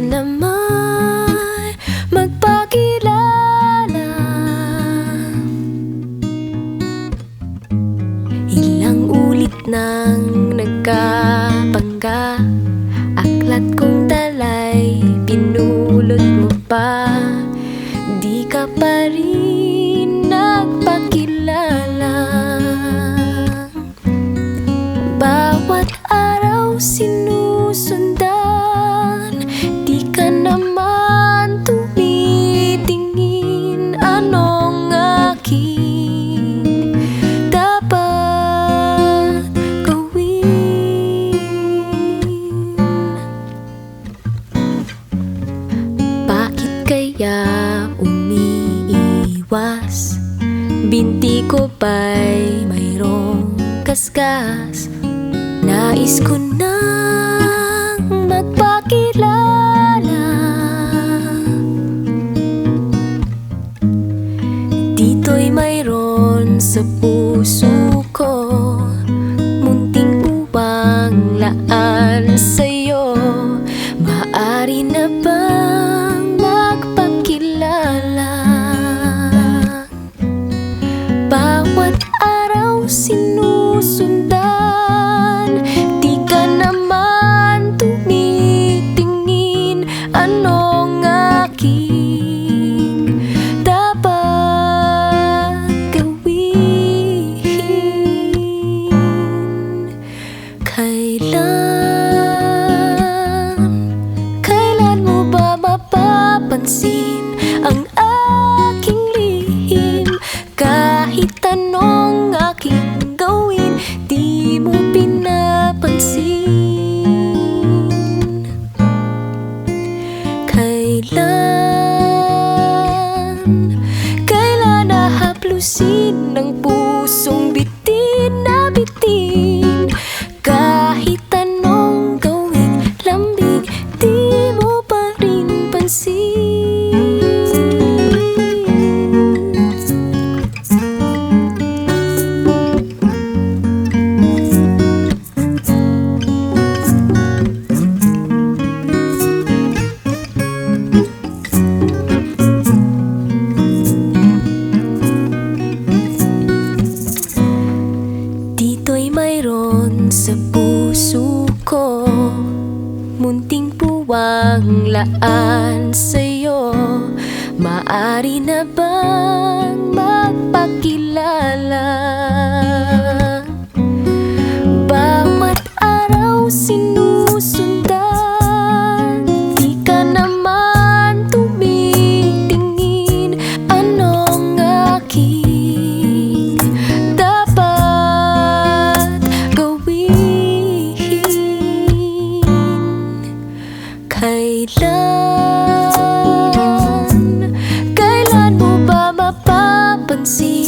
naman magpakilala. Ilang ulit nang nagkapangga, aklat kong talay pinulot mo pa. Di ka pa rin nagpakilala. Bawat araw sinusundan, di ka naman tumitingin. Anong aking dapat gawin? Bakit kaya umiiwas? Binti ko ba'y mayroong kaskas? Nais ko nang magpakilala. Dito'y mayroon sa puso ko, munting uwang laan sa'yo. Maaari na bang magpakilala? Bawat araw sinusundan, di ka naman tumitingin. Anong aking dapat gawin? Kailan mo ba mapapansin ang aking lihim? Kahit anong aking gawin, di mo pinapansin. Kailan nahaplusin ng pusong bitin na bitin? Kahit anong gawin, lambing, di mo pa rin pansin. Dito'y mayroon sa puso ko, munting puwang laan sa'yo. Maaari na bang magpakilala? Bawat araw sinusundan, di ka naman tumitingin. Anong aking dapat gawin? Kailan mo ba mapapansin